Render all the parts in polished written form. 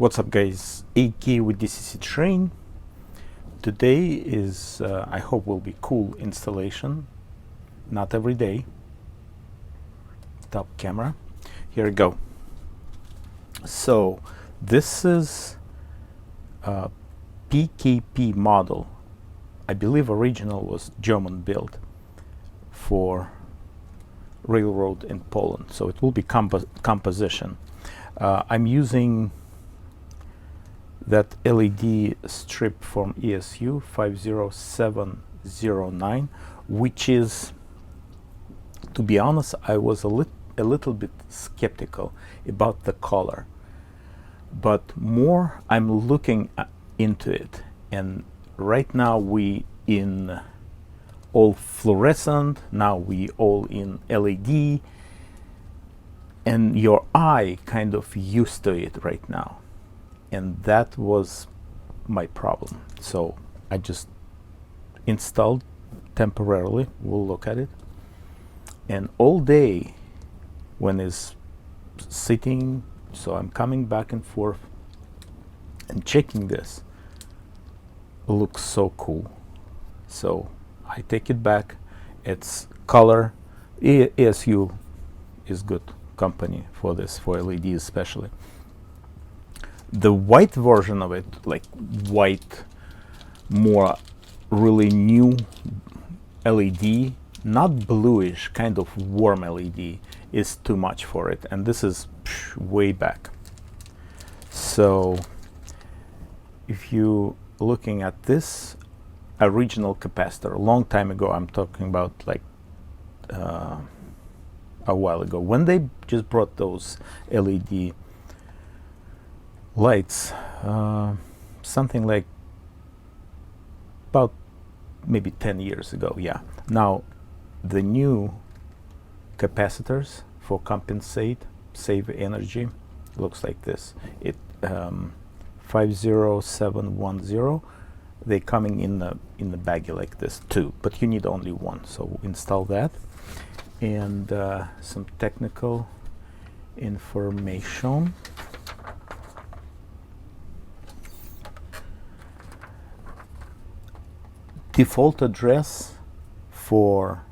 What's up guys, AK with DCC Train. Today is, I hope will be cool installation. Not every day. Top camera. Here we go. So this is a PKP model. I believe original was German built for railroad in Poland. So it will be composition. I'm using that LED strip from ESU 50709, which is, to be honest, I was a little bit skeptical about the color, but more I'm looking into it, and right now we in all fluorescent, now we all in LED, and your eye kind of used to it right now. And that was my problem. So I just installed temporarily. We'll look at it. And all day when it's sitting, so I'm coming back and forth and checking this, it looks so cool. So I take it back. It's color. ESU is good company for this, for LED especially. The white version of it, like white, more really new LED, not bluish, kind of warm LED, is too much for it. And this is way back. So if you looking at this original capacitor, a long time ago, I'm talking about like a while ago, when they just brought those LED lights, something like about maybe 10 years ago. Yeah, now the new capacitors for compensate, save energy, looks like this. It 50710, they coming in the baggie like this too, but you need only one. So install that, and some technical information. Default address for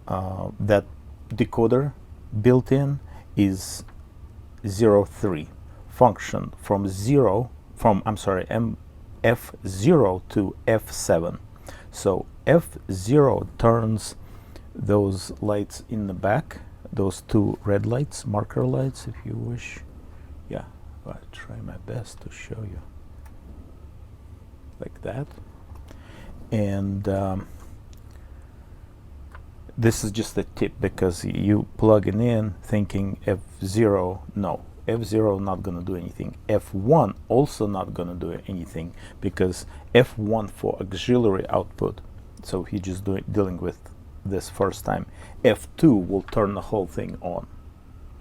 that decoder built in is 03. Function from F0 to F7. So F0 turns those lights in the back, those two red lights, marker lights if you wish. Yeah, I'll try my best to show you like that. And this is just a tip, because you plug it in thinking F0, no, F0 not gonna do anything. F1 also not gonna do anything, because F1 for auxiliary output. So if you just dealing with this first time, F2 will turn the whole thing on.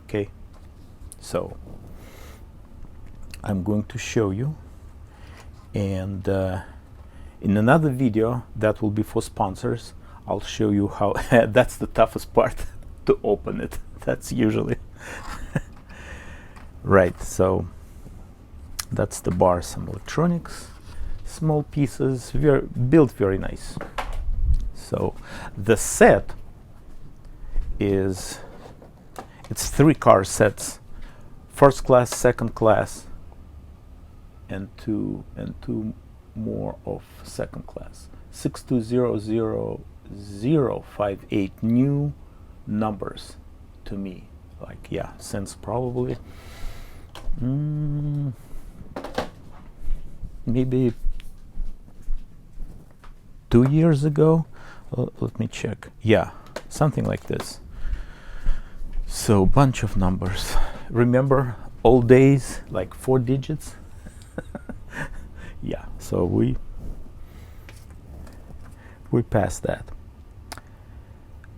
Okay, so I'm going to show you, and in another video that will be for sponsors, I'll show you how that's the toughest part, to open it. That's usually right. So that's the bar, some electronics, small pieces, built very nice. So the set is, it's 3 car sets, first class, second class, and two more of second class. 620058 new numbers to me, like, yeah, since probably maybe 2 years ago. Let me check. Yeah, something like this. So bunch of numbers. Remember old days, like 4 digits? Yeah, so we passed that.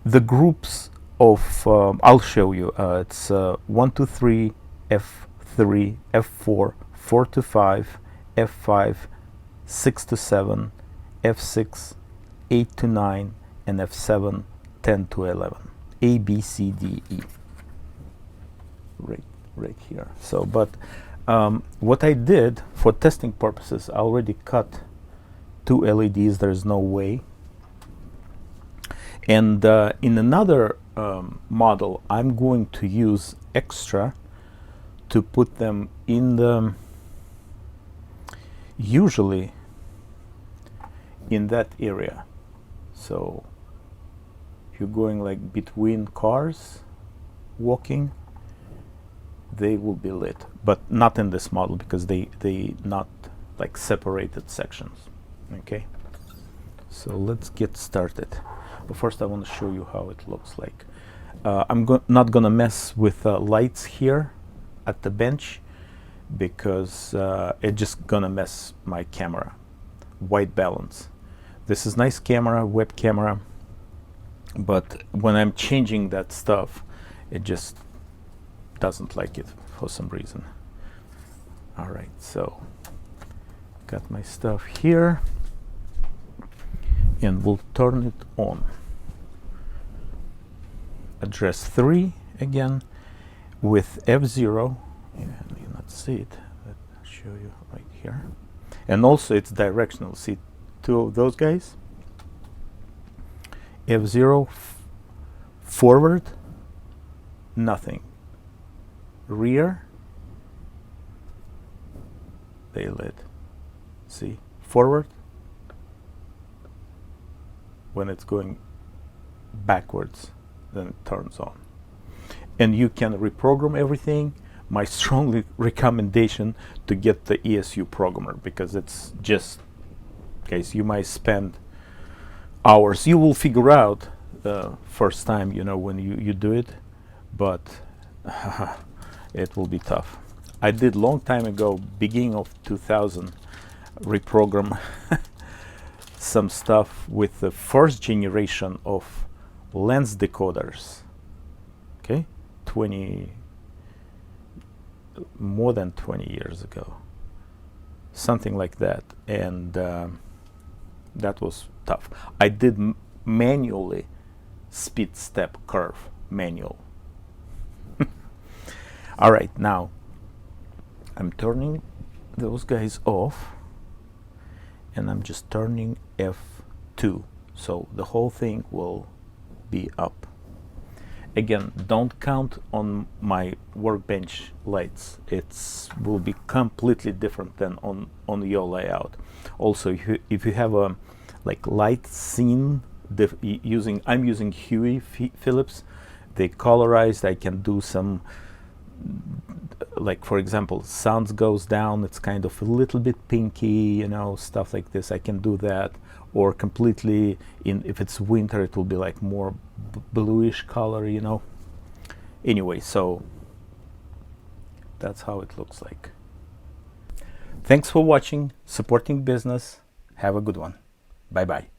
The groups of I'll show you. It's 1 to 3, F3, F4, 4 to 5, F5, 6 to 7, F6, 8 to 9, and F7, 10 to 11. A, B, C, D, E. Right here. So, but What I did for testing purposes, I already cut 2 LEDs. There's no way. And in another model, I'm going to use extra to put them in the, usually in that area. So if you're going like between cars, walking, they will be lit, but not in this model because they not like separated sections. Okay, so let's get started. But first I want to show you how it looks like. I'm not gonna mess with lights here at the bench because it's just gonna mess my camera. White balance. This is nice camera, web camera, but when I'm changing that stuff, it just doesn't like it for some reason. All right, so got my stuff here and we'll turn it on. Address 3 again with F0. You not see it, but I'll show you right here. And also it's directional. See 2 of those guys? F0 forward, nothing. Rear, they lit. See, forward, when it's going backwards, then it turns on. And you can reprogram everything. My strong recommendation to get the ESU programmer, because it's just, guys, you might spend hours. You will figure out the first time, you know, when you do it, but it will be tough. I did long time ago, beginning of 2000, reprogram some stuff with the first generation of lens decoders. Okay, more than 20 years ago, something like that, and that was tough. I did manually speed step curve manual. All right, now I'm turning those guys off and I'm just turning F2, so the whole thing will be up. Again, don't count on my workbench lights. It will be completely different than on your layout. Also, if you have a like light scene, I'm using Huey Phillips. They colorized. I can do some, like for example, sounds goes down. It's kind of a little bit pinky, you know, stuff like this. I can do that, or completely if it's winter, it will be like more bluish color, you know. Anyway, so that's how it looks like. Thanks for watching, supporting business. Have a good one. Bye bye.